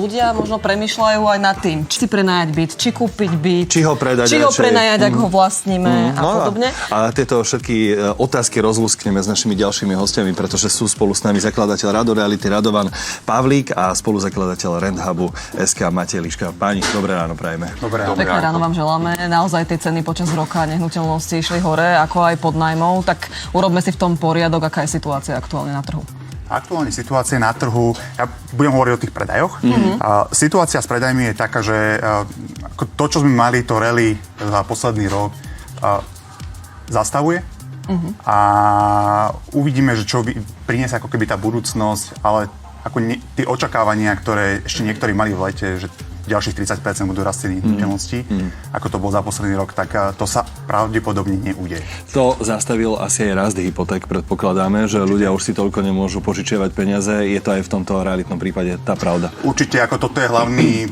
ľudia možno premýšľajú aj nad tým, či si prenajať byt, či kúpiť byt, či ho predať, či ho prenajať, ak ho vlastníme a podobne. A tieto všetky otázky rozlúskneme s našimi ďalšími hostiami, pretože sú spolu s nami zakladateľ Radoreality Radovan Pavlík a spoluzakladateľ Renthubu SK Matej Liška. Páni, dobré ráno prajeme. Dobré ráno. Pekné ráno vám želáme. Naozaj tie ceny počas roka nehnuteľnosti išli hore, ako aj pod nájmov, tak urobme si v tom poriadok, aká je situácia aktuálne na trhu. Aktuálne situácia na trhu, ja budem hovoriť o tých predajoch. Situácia s predajmi je taká, že to, čo sme mali, to rally za posledný rok, zastavuje. A uvidíme, že čo priniesie ako keby tá budúcnosť, ale ako tie očakávania, ktoré ešte niektorí mali v lete, že ďalších 30% budú rast ceny nehnuteľností, ako to bol za posledný rok, tak to sa pravdepodobne neudeje. To zastavil asi aj rast hypoték, predpokladáme, že ľudia už si toľko nemôžu požičiavať peniaze. Je to aj v tomto realitnom prípade tá pravda? Určite, ako toto je hlavný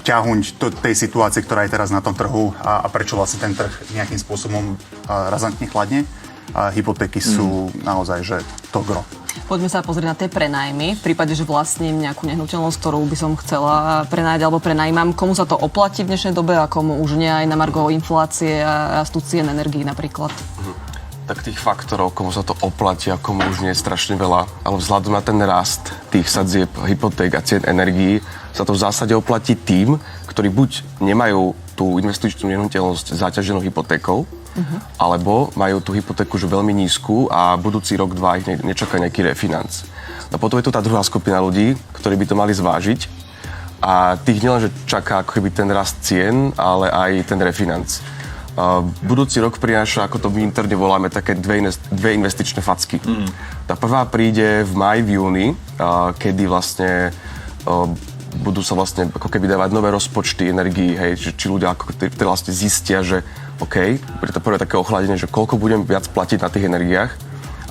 ťahuň tej situácie, ktorá je teraz na tom trhu a prečo vlastne ten trh nejakým spôsobom razantne chladne. Hypotéky sú naozaj, že to gro. Poďme sa pozrieť na tie prenajmy. V prípade, že vlastním nejakú nehnuteľnosť, ktorú by som chcela prenajať alebo prenajímam, komu sa to oplatí v dnešnej dobe a komu už nie, aj na margo inflácie a rastú cien energií napríklad? Tak tých faktorov, komu sa to oplatí a komu už nie je strašne veľa, ale vzhľadom na ten rast tých sadzieb, hypoték a cien energií sa to v zásade oplatí tým, ktorí buď nemajú tú investičnú nehnuteľnosť záťaženú hypotékou, alebo majú tú hypotéku už veľmi nízku a budúci rok, dva ich nečaká nejaký refinanc. No potom je tu tá druhá skupina ľudí, ktorí by to mali zvážiť a tých nielenže čaká ako keby ten rast cien, ale aj ten refinanc. Budúci rok prináša, ako to my interne voláme, také dve investičné facky. Tá prvá príde v máji, v júni, kedy vlastne budú sa vlastne ako keby dávať nové rozpočty energií, hej, či ľudia ako vlastne zistia, že OK, bude to prvé také ochladenie, že koľko budem viac platiť na tých energiách.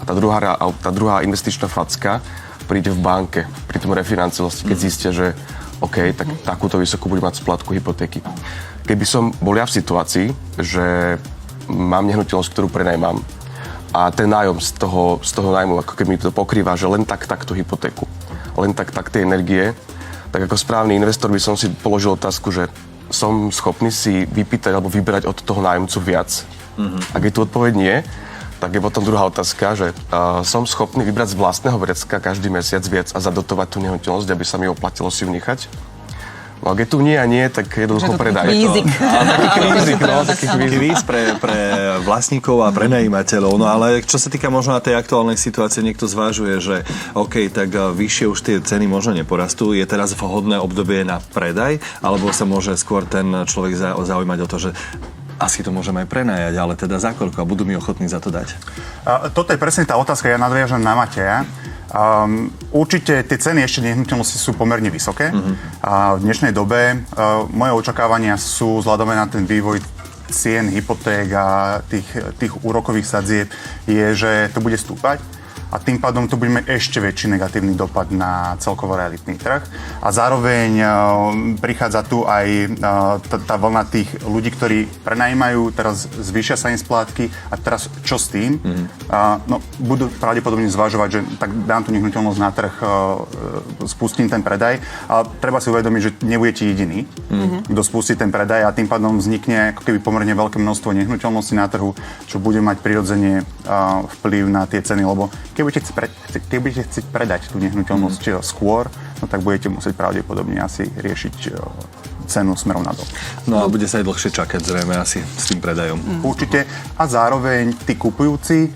A tá druhá investičná facka príde v banke pri tom refinancii, keď zistia, že OK, tak takúto vysokú budem mať splátku hypotéky. Keby som bol ja v situácii, že mám nehnuteľnosť, ktorú prenajímam a ten nájom z toho nájmu, ako keby mi to pokrýva, že len takto hypotéku, len tak tie energie, tak ako správny investor by som si položil otázku, že som schopný si vypýtať alebo vyberať od toho nájomcu viac. Ak je tu odpoveď nie, tak je potom druhá otázka, že som schopný vybrať z vlastného vrecka každý mesiac viac a zadotovať tú nehnuteľnosť, aby sa mi oplatilo si ju nechať. No ak je tu nie a nie, tak jednoducho predaj. Taký kvíz pre vlastníkov a prenajímateľov. No ale čo sa týka možno na tej aktuálnej situácie, niekto zvážuje, že OK, tak vyššie už tie ceny možno neporastú. Je teraz vhodné obdobie na predaj, alebo sa môže skôr ten človek zaujímať o to, že asi to môžem aj prenajať, ale teda za koľko a budú mi ochotní za to dať? Toto je presne tá otázka, ja nadviažem na Mateja. Určite tie ceny ešte nehnuteľnosti sú pomerne vysoké. A v dnešnej dobe moje očakávania sú vzhľadom na ten vývoj cien hypoték a tých úrokových sadzieb je, že to bude stúpať. A tým pádom to bude mať ešte väčší negatívny dopad na celkovo realitný trh. A zároveň prichádza tu aj tá vlna tých ľudí, ktorí prenajímajú, teraz zvýšia sa im splátky a teraz čo s tým? Budú pravdepodobne zvažovať, že tak dám tú nehnuteľnosť na trh, spustím ten predaj. A treba si uvedomiť, že nebudete jediný, kto spustí ten predaj a tým pádom vznikne ako keby pomerne veľké množstvo nehnuteľností na trhu, čo bude mať prirodzene vplyv na tie ceny, lebo keď budete chcieť predať tú nehnuteľnosť skôr, no tak budete musieť pravdepodobne asi riešiť cenu smerom nadol. No a bude sa aj dlhšie čakať zrejme asi s tým predajom. Určite. A zároveň tí kupujúci,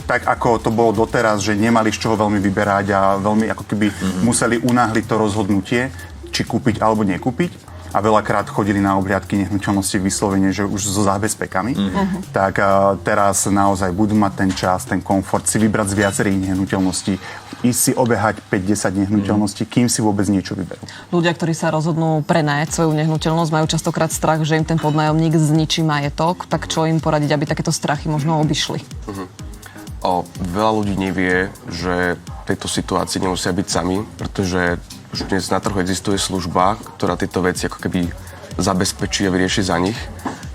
tak ako to bolo doteraz, že nemali z čoho veľmi vyberať a veľmi ako keby museli unáhliť to rozhodnutie, či kúpiť alebo nekúpiť. A veľakrát chodili na obhliadky nehnuteľnosti vyslovene, že už so zábezpekami, tak teraz naozaj budú mať ten čas, ten komfort si vybrať z viacerých nehnuteľností, ísť si obehať 5-10 nehnuteľností, kým si vôbec niečo vyberú. Ľudia, ktorí sa rozhodnú prenajať svoju nehnuteľnosť, majú častokrát strach, že im ten podnájomník zničí majetok, tak čo im poradiť, aby takéto strachy možno obišli? Veľa ľudí nevie, že v tejto situácii nemusia byť sami, pretože už dnes na trhu existuje služba, ktorá tieto veci ako keby zabezpečí a vyrieši za nich.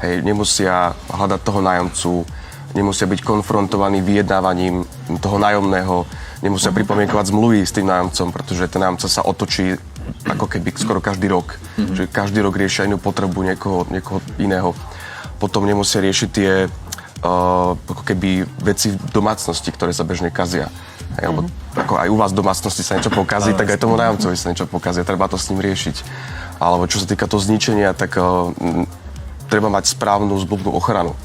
Hej, nemusia hľadať toho nájomcu, nemusia byť konfrontovaní vyjednávaním toho nájomného nemusia pripomienkovať zmluvy s tým nájomcom, pretože ten nájomca sa otočí ako keby skoro každý rok. Že každý rok riešia inú potrebu niekoho iného. Potom nemusia riešiť tie ako keby veci v domácnosti, ktoré sa bežne kazia. Lebo ako aj u vás v domácnosti sa niečo pokazí, tak aj tomu nájomcovi sa niečo pokazí. Treba to s ním riešiť. Alebo čo sa týka toho zničenia, tak treba mať správnu zmluvnú ochranu,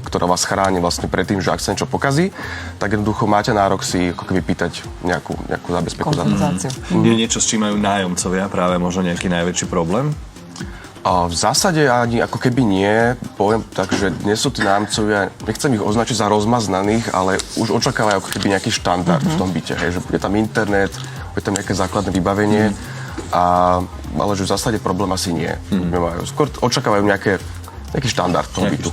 ktorá vás chráni vlastne pred tým, že ak sa niečo pokazí, tak jednoducho máte nárok si ako keby pýtať nejakú zábezpeku za to. Kompenzáciu. Je niečo, s čím majú nájomcovia práve možno nejaký najväčší problém? V zásade ani ako keby nie. Poviem tak, že dnes sú tí nájomcovia, nechcem ich označiť za rozmaznaných, ale už očakávajú ako keby nejaký štandard v tom byte. Hej, že je tam internet, je tam nejaké základné vybavenie, ale že v zásade problém asi nie. Skôr očakávajú nejaký štandard toho bytu.